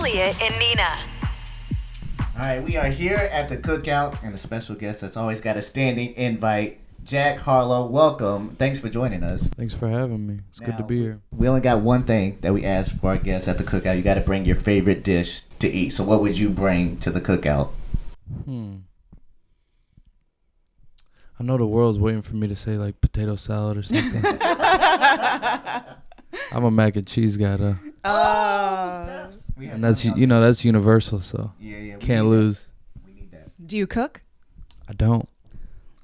Elliot and Nina. All right, we are here at the cookout, and a special guest that's always got a standing invite, Jack Harlow. Welcome. Thanks for joining us. Thanks for having me. It's good to be here. We only got one thing that we ask for our guests at the cookout. You got to bring your favorite dish to eat. So what would you bring to the cookout? I know the world's waiting for me to say like potato salad or something. I'm a mac and cheese guy though. And that's that's universal, so yeah, can't lose. We need that. Do you cook? I don't.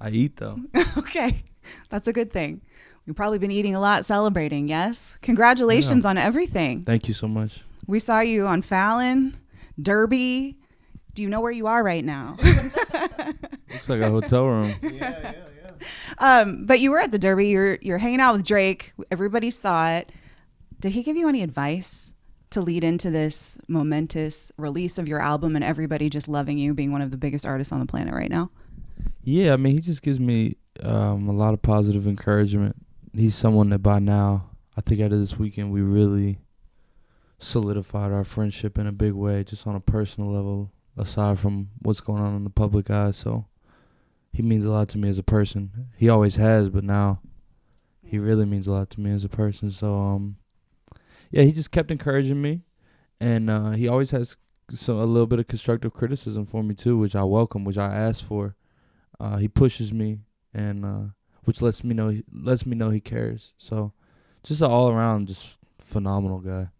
I eat though. Okay, that's a good thing. You've probably been eating a lot, celebrating, yes? Congratulations on everything. Thank you so much. We saw you on Fallon, Derby. Do you know where you are right now? Looks like a hotel room. But you were at the Derby. You're hanging out with Drake. Everybody saw it. Did he give you any advice to lead into this momentous release of your album and everybody just loving you, being one of the biggest artists on the planet right now? Yeah, I mean, he just gives me a lot of positive encouragement. He's someone that by now, I think after this weekend, we really solidified our friendship in a big way, just on a personal level, aside from what's going on in the public eye. So he means a lot to me as a person. He always has, but now he really means a lot to me as a person. So, yeah, he just kept encouraging me, and he always has a little bit of constructive criticism for me too, which I welcome, which I asked for. He pushes me, and which lets me know he cares. So, just an all around just phenomenal guy.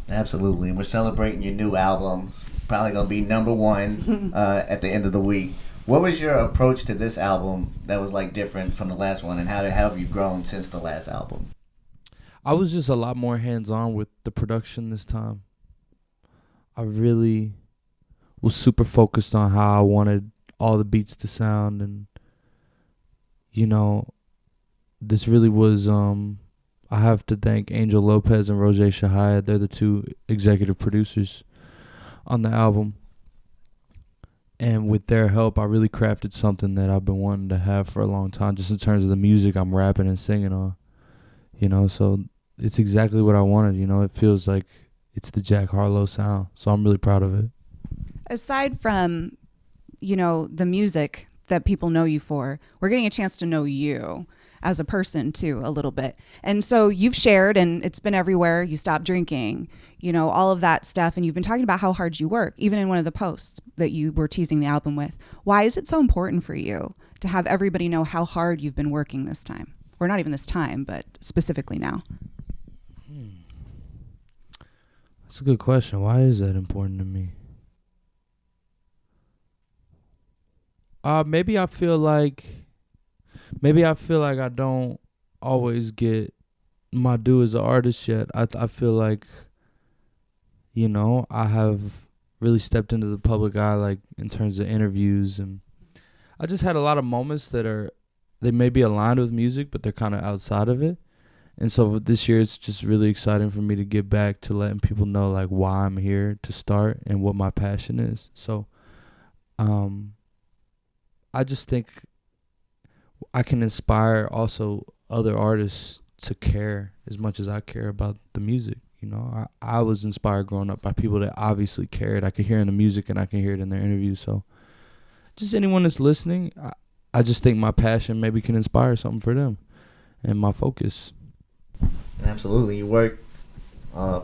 Absolutely, and we're celebrating your new album. It's probably gonna be number one at the end of the week. What was your approach to this album that was like different from the last one, and how have you grown since the last album? I was just a lot more hands-on with the production this time. I really was super focused on how I wanted all the beats to sound, and this really was I have to thank Angel Lopez and Roger Shahaya. They're the two executive producers on the album, and with their help I really crafted something that I've been wanting to have for a long time, just in terms of the music I'm rapping and singing on, so it's exactly what I wanted. It feels like it's the Jack Harlow sound, so I'm really proud of it. Aside from the music that people know you for, we're getting a chance to know you as a person too, a little bit. And so you've shared, and it's been everywhere, you stopped drinking, all of that stuff. And you've been talking about how hard you work, even in one of the posts that you were teasing the album with. Why is it so important for you to have everybody know how hard you've been working this time? Or not even this time, but specifically now. That's a good question. Why is that important to me? Maybe I feel like I don't always get my due as an artist yet. I feel like, I have really stepped into the public eye, like in terms of interviews, and I just had a lot of moments they may be aligned with music, but they're kind of outside of it. And so this year it's just really exciting for me to get back to letting people know like why I'm here to start and what my passion is. So, I just think I can inspire also other artists to care as much as I care about the music. I was inspired growing up by people that obviously cared. I could hear in the music and I can hear it in their interviews. So just anyone that's listening, I just think my passion maybe can inspire something for them and my focus. Absolutely. You work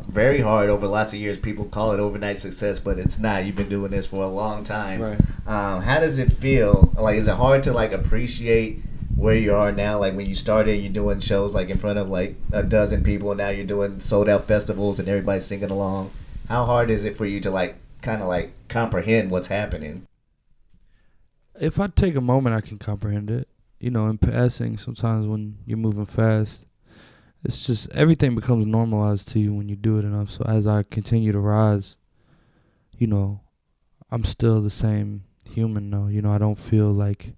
very hard over lots of years. People call it overnight success, but it's not. You've been doing this for a long time. Right. How does it feel? Like, is it hard to like appreciate where you are now? Like when you started, you're doing shows like in front of like a dozen people, and now you're doing sold out festivals and everybody's singing along. How hard is it for you to like kind of like comprehend what's happening? If I take a moment, I can comprehend it. In passing, sometimes when you're moving fast, it's just everything becomes normalized to you when you do it enough. So as I continue to rise, I'm still the same human though. I don't feel like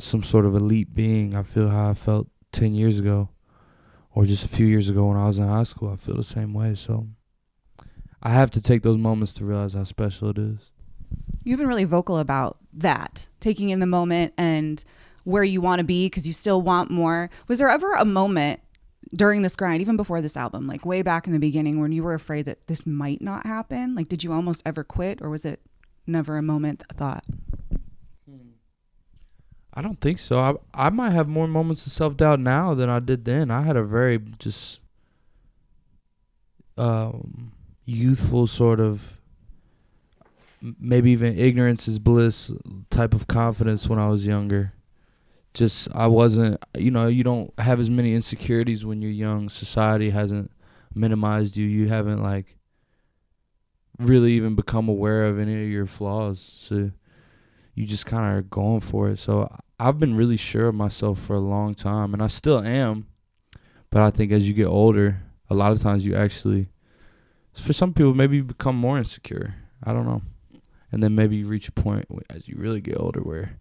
some sort of elite being. I feel how I felt 10 years ago or just a few years ago when I was in high school. I feel the same way. So I have to take those moments to realize how special it is. You've been really vocal about that, taking in the moment and where you want to be because you still want more. Was there ever a moment during this grind, even before this album, like way back in the beginning when you were afraid that this might not happen? Like, did you almost ever quit, or was it never a moment, a thought? I don't think so. I might have more moments of self-doubt now than I did then. I had a very just youthful sort of, maybe even ignorance is bliss type of confidence when I was younger. Just, I wasn't, you don't have as many insecurities when you're young. Society hasn't minimized you. You haven't, like, really even become aware of any of your flaws. So you just kind of are going for it. So I've been really sure of myself for a long time, and I still am. But I think as you get older, a lot of times you actually, for some people, maybe you become more insecure. I don't know. And then maybe you reach a point as you really get older where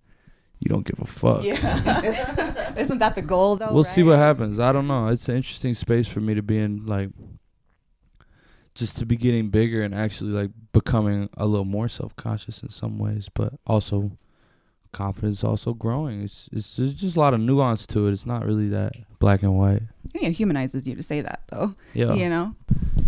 you don't give a fuck. Yeah. Isn't that the goal, though? We'll see what happens. I don't know. It's an interesting space for me to be in, like, just to be getting bigger and actually, like, becoming a little more self-conscious in some ways, but also confidence also growing. There's just a lot of nuance to it. It's not really that black and white. Yeah, it humanizes you to say that, though. Yeah.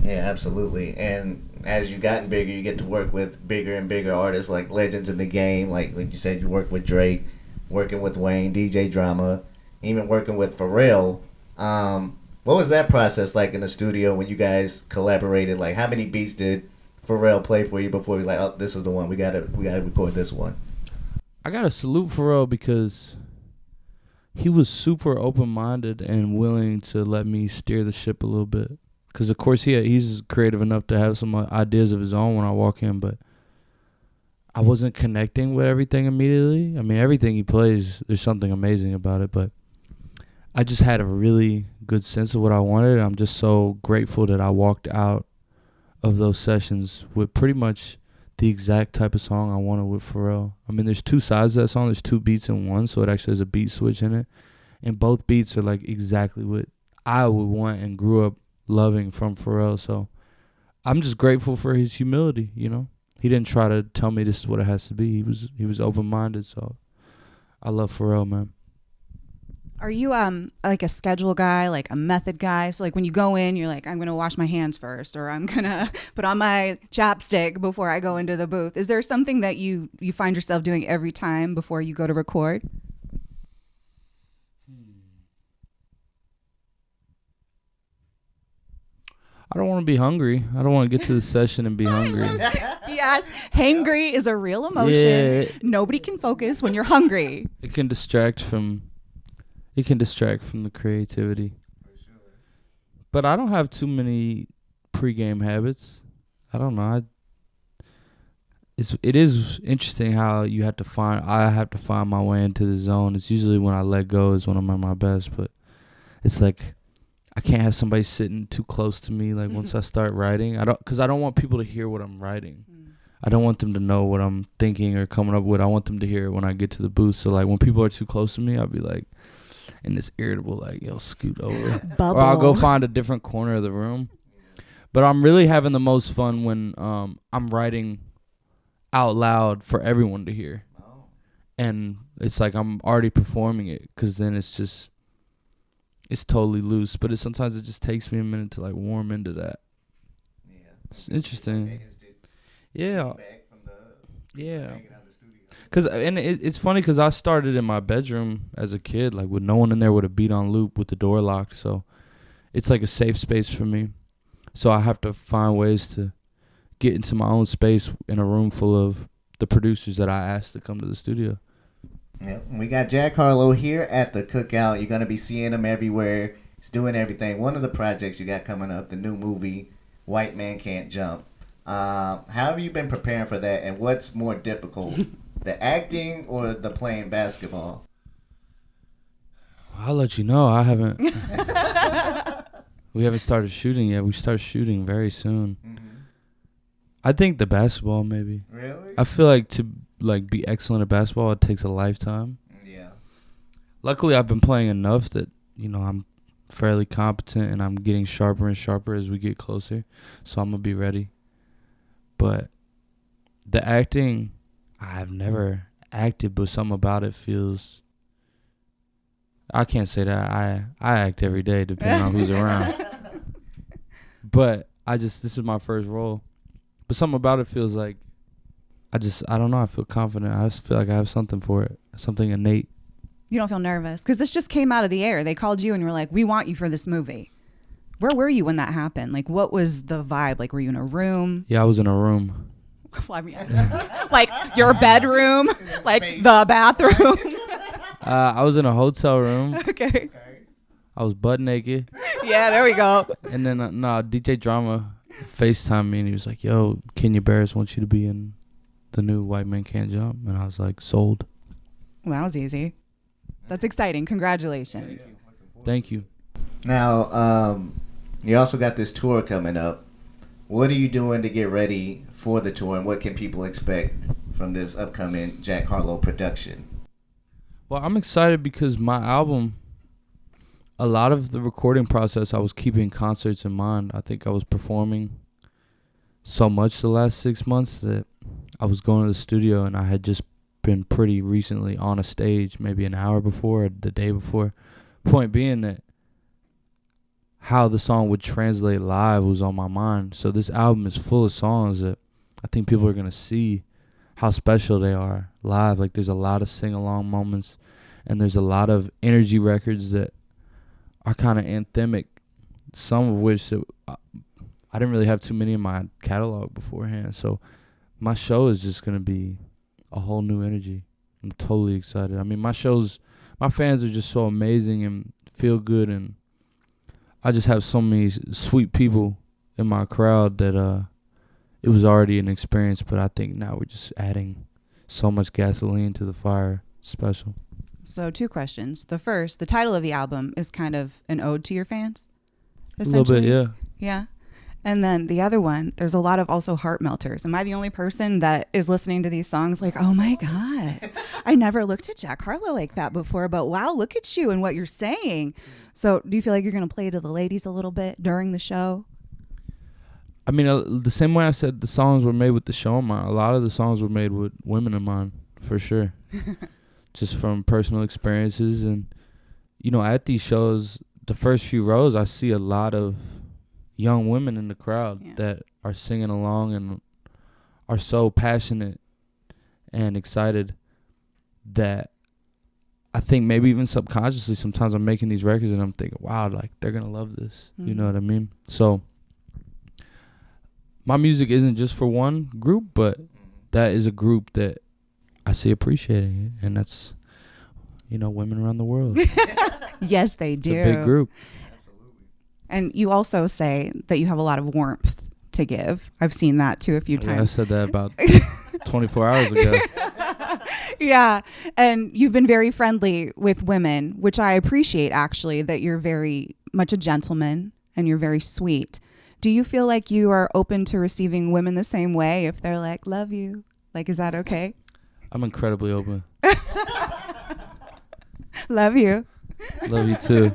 Yeah, absolutely. And as you've gotten bigger, you get to work with bigger and bigger artists, like legends in the game. Like you said, you work with Drake, working with Wayne, DJ Drama, even working with Pharrell. What was that process like in the studio when you guys collaborated? Like, how many beats did Pharrell play for you before he was like, oh, this is the one, we gotta record this one? I gotta salute Pharrell because he was super open-minded and willing to let me steer the ship a little bit. Because, of course, he's creative enough to have some ideas of his own when I walk in, but I wasn't connecting with everything immediately. I mean, everything he plays, there's something amazing about it, but I just had a really good sense of what I wanted. I'm just so grateful that I walked out of those sessions with pretty much the exact type of song I wanted with Pharrell. I mean, there's two sides of that song. There's two beats in one, so it actually has a beat switch in it. And both beats are, like, exactly what I would want and grew up loving from Pharrell. So I'm just grateful for his humility, He didn't try to tell me this is what it has to be. He was open-minded, so I love Pharrell, man. Are you like a schedule guy, like a method guy? So like when you go in, you're like, I'm gonna wash my hands first, or I'm gonna put on my chapstick before I go into the booth. Is there something that you find yourself doing every time before you go to record? I don't want to be hungry. I don't want to get to the session and be hungry. Yes, hangry is a real emotion. Yeah. Nobody can focus when you're hungry. It can distract from the creativity. But I don't have too many pregame habits. I don't know. It is interesting how I have to find my way into the zone. It's usually when I let go is when I'm at my best, but it's like I can't have somebody sitting too close to me, like, once I start writing. Because I don't want people to hear what I'm writing. I don't want them to know what I'm thinking or coming up with. I want them to hear it when I get to the booth. So, like, when people are too close to me, I'll be like, in this irritable, like, yo, scoot over. Bubble. Or I'll go find a different corner of the room. But I'm really having the most fun when I'm writing out loud for everyone to hear. And it's like I'm already performing it, because then it's totally loose. But sometimes it just takes me a minute to, like, warm into that. Yeah. It's interesting. Yeah. Yeah. And it's funny because I started in my bedroom as a kid, like, with no one in there with a beat on loop with the door locked. So it's like a safe space for me. So I have to find ways to get into my own space in a room full of the producers that I asked to come to the studio. Yeah, we got Jack Harlow here at the Cookout. You're going to be seeing him everywhere. He's doing everything. One of the projects you got coming up, the new movie, White Man Can't Jump. How have you been preparing for that, and what's more difficult, the acting or the playing basketball? I'll let you know. I haven't. We haven't started shooting yet. We start shooting very soon. Mm-hmm. I think the basketball, maybe. Really? I feel like to be excellent at basketball, it takes a lifetime. Yeah. Luckily, I've been playing enough that, I'm fairly competent, and I'm getting sharper and sharper as we get closer. So I'm going to be ready. But the acting, I've never acted, but something about it feels, I can't say that. I act every day depending on who's around. But this is my first role. But something about it feels like I don't know, I feel confident. I just feel like I have something for it. Something innate. You don't feel nervous? Because this just came out of the air. They called you and were like, we want you for this movie. Where were you when that happened? Like, what was the vibe? Like, were you in a room? Yeah, I was in a room. Well, I mean, like your bedroom, like the bathroom. I was in a hotel room. Okay. I was butt naked. Yeah, there we go. And then, DJ Drama FaceTimed me and he was like, yo, Kenya Barris wants you to be in the new White Men Can't Jump. And I was like, sold. Well, that was easy. That's exciting. Congratulations. Thank you. Now, you also got this tour coming up. What are you doing to get ready for the tour, and what can people expect from this upcoming Jack Harlow production? Well, I'm excited because my album, a lot of the recording process, I was keeping concerts in mind. I think I was performing so much the last 6 months that I was going to the studio, and I had just been pretty recently on a stage, maybe an hour before or the day before. Point being that how the song would translate live was on my mind. So this album is full of songs that I think people are going to see how special they are live. Like, there's a lot of sing-along moments, and there's a lot of energy records that are kind of anthemic, some of which I didn't really have too many in my catalog beforehand. So my show is just going to be a whole new energy. I'm totally excited. I mean, my fans are just so amazing and feel good, and I just have so many sweet people in my crowd that it was already an experience, but I think now we're just adding so much gasoline to the fire. Special. So 2 questions. The first, the title of the album is kind of an ode to your fans, A little bit, yeah. Yeah. And then the other one, there's a lot of also heart melters. Am I the only person that is listening to these songs like, oh my God, I never looked at Jack Harlow like that before, but wow, look at you and what you're saying. So do you feel like you're going to play to the ladies a little bit during the show? I mean, the same way I said the songs were made with the show in mind, a lot of the songs were made with women in mind, for sure. Just from personal experiences. And, at these shows, the first few rows, I see a lot of young women in the crowd that are singing along and are so passionate and excited that I think maybe even subconsciously sometimes I'm making these records and I'm thinking, wow, like, they're going to love this. You know what I mean? So my music isn't just for one group, but that is a group that I see appreciating it, and that's, women around the world. Yes, they do. It's a big group. And you also say that you have a lot of warmth to give. I've seen that too a few times. I said that about 24 hours ago. Yeah. And you've been very friendly with women, which I appreciate, actually, that you're very much a gentleman and you're very sweet. Do you feel like you are open to receiving women the same way if they're like, love you? Like, is that okay? I'm incredibly open. Love you. Love you too.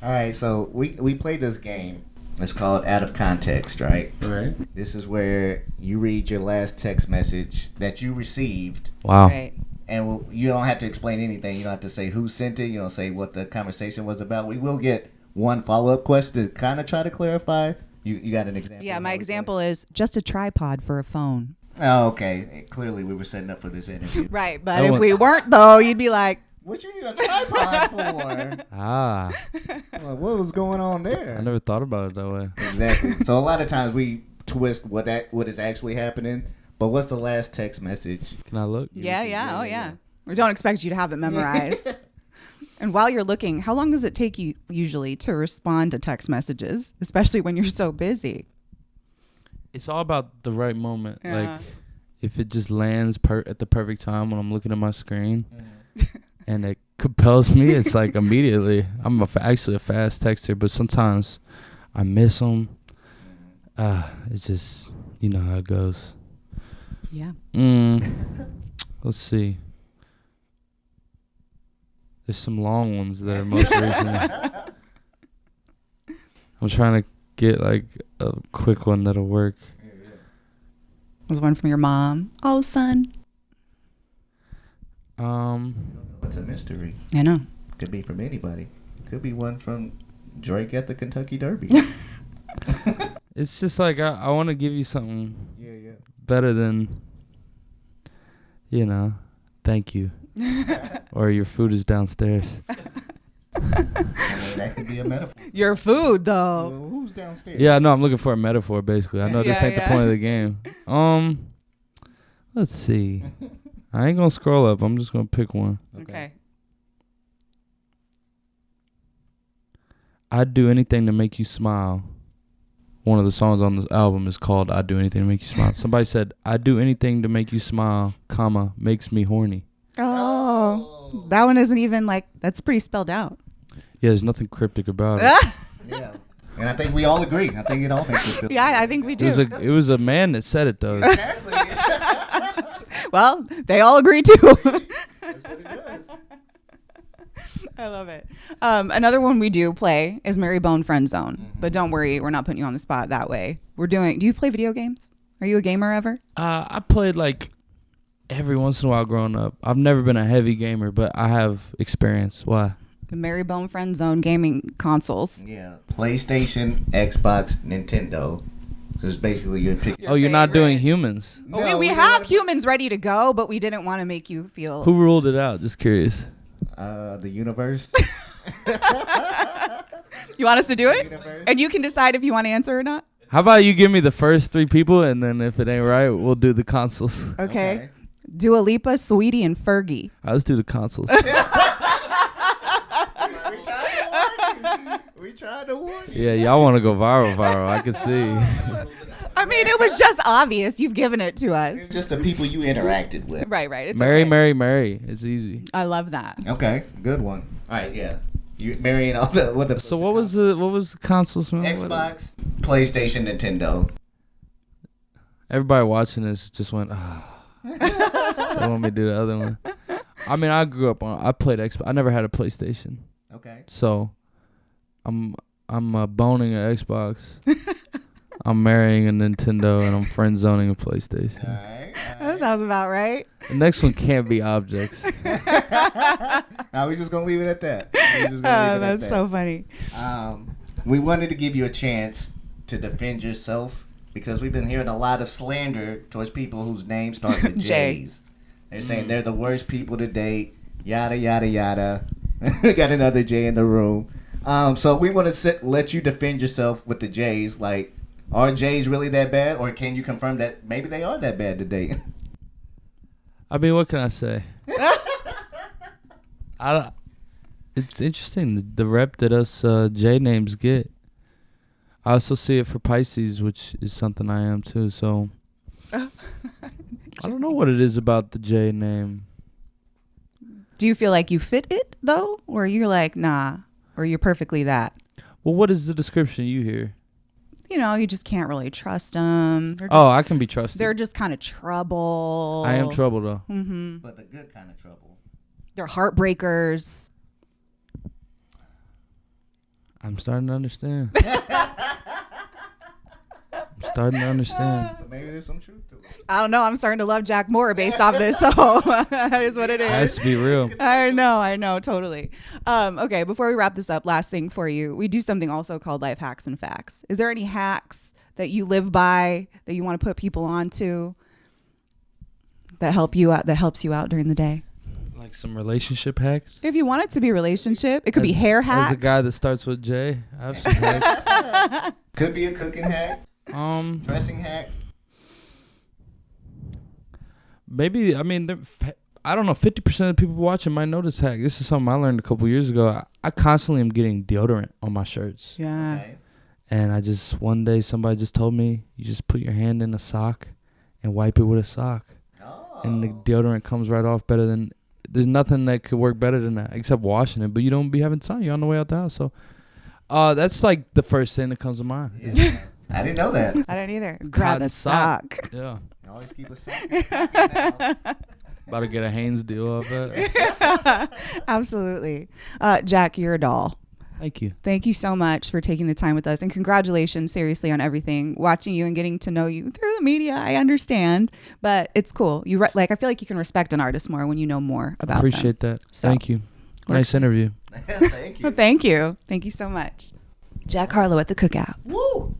All right, so we played this game. It's called Out of Context, right? Right. This is where you read your last text message that you received. Wow. Right. And you don't have to explain anything. You don't have to say who sent it. You don't say what the conversation was about. We will get one follow-up question to kind of try to clarify. You got an example? Yeah, my example is just a tripod for a phone. Oh, okay. Clearly, we were setting up for this interview. Right, but if we weren't, though, you'd be like, what you need a tripod for? Ah. Like, what was going on there? I never thought about it that way. Exactly. So a lot of times we twist what is actually happening. But what's the last text message? Can I look? Yeah. Oh, yeah. We don't expect you to have it memorized. And while you're looking, how long does it take you usually to respond to text messages, especially when you're so busy? It's all about the right moment. Yeah. Like, if it just lands at the perfect time when I'm looking at my screen and it compels me, it's like immediately. I'm actually a fast texter, but sometimes I miss them. It's just, you know how it goes. Yeah. Let's see. There's some long ones that are most recent. I'm trying to get like a quick one that'll work. Was one from your mom? Oh, son. It's a mystery. I know. Could be from anybody. Could be one from Drake at the Kentucky Derby. It's just like I want to give you something Yeah. better than, thank you. Or your food is downstairs. I mean, that could be a metaphor. Your food, though. Well, who's downstairs? Yeah, no, I'm looking for a metaphor, basically. I know this Yeah, ain't the yeah. point of the game. Let's see. I ain't gonna scroll up. I'm just gonna pick one. Okay. I'd do anything to make you smile. One of the songs on this album is called I'd Do Anything to Make You Smile. Somebody said, I'd do anything to make you smile, comma, makes me horny. Oh, that one isn't even that's pretty spelled out. Yeah, there's nothing cryptic about it. Yeah. And I think we all agree. I think it all makes us feel Yeah, I think we do. It was a man that said it, though. Exactly. Well, they all agree too. That's what it does. I love it. Another one we do play is Mary Bone Friend Zone. But don't worry, we're not putting you on the spot that way. Do you play video games? Are you a gamer ever? I played every once in a while growing up. I've never been a heavy gamer, but I have experience. Why? The Mary Bone Friend Zone gaming consoles. Yeah. PlayStation, Xbox, Nintendo. So it's basically you're picking. You're not doing humans. Oh, we have humans ready to go, but we didn't want to make you feel. Who ruled it out? Just curious. The universe. You want us to do it? Universe. And you can decide if you want to answer or not? How about you give me the first three people, and then if it ain't right, we'll do the consoles. Okay. Dua Lipa, Sweetie, and Fergie. Let's do the consoles. We tried to warn you. Yeah, y'all want to go viral. I can see. I mean, it was just obvious. You've given it to us. It's just the people you interacted with. Right. It's Mary, okay. Mary, Mary. It's easy. I love that. Okay, good one. All right, yeah. You marrying all the So what was the consoles? Man? Xbox, PlayStation, Nintendo. Everybody watching this just went. They want me to do the other one. I mean, I grew up I played Xbox. I never had a PlayStation, Okay. so I'm boning an Xbox. I'm marrying a Nintendo, and I'm friend zoning a PlayStation. All right. That sounds about right. The next one can't be objects. Now we're just gonna leave it at that. We're just gonna leave it at That's that. so funny. We wanted to give you a chance to defend yourself because we've been hearing a lot of slander towards people whose names start with J. J's. They're saying they're the worst people to date. Yada yada yada. We got another J in the room. So we want to let you defend yourself with the J's. Like, are J's really that bad, or can you confirm that maybe they are that bad to date? I mean, what can I say? It's interesting the rep that us J names get. I also see it for Pisces, which is something I am too. So I don't know what it is about the J name. Do you feel like you fit it though, or you're like nah, or you're perfectly that? Well, what is the description you hear? You just can't really trust them. I can be trusted. They're just kind of trouble. I am trouble though. Mm-hmm. But the good kind of trouble. They're heartbreakers. I'm starting to understand. So maybe there's some truth to it. I don't know. I'm starting to love Jack more based off this. So that is what it It has is. to be real. I know, totally. Okay, before we wrap this up, last thing for you. We do something also called Life Hacks and Facts. Is there any hacks that you live by that you want to put people onto that helps you out during the day? Like some relationship hacks. If you want it to be relationship, it could be hair hacks. As a guy that starts with J, I have some hacks. Could be a cooking hack, dressing hack. Maybe, I mean, I don't know, 50% of the people watching might know this hack. This is something I learned a couple years ago. I constantly am getting deodorant on my shirts. Yeah. Okay. And one day somebody just told me, you just put your hand in a sock and wipe it with a sock. Oh. And the deodorant comes right off better than, there's nothing that could work better than that except washing it. But you don't be having sun. You're on the way out the house. So that's like the first thing that comes to mind. Yeah. I didn't know that. I don't either. Grab Cotton a sock. Yeah. Always keep a sock. About to get a Hanes deal off that. Absolutely. Jack, you're a doll. Thank you. Thank you so much for taking the time with us, and congratulations, seriously, on everything. Watching you and getting to know you through the media, I understand, but it's cool. I feel like you can respect an artist more when you know more about them. Appreciate that. So- Thank you. Nice interview. Thank you. Thank you. Thank you so much. Jack Harlow at the Cookout. Woo!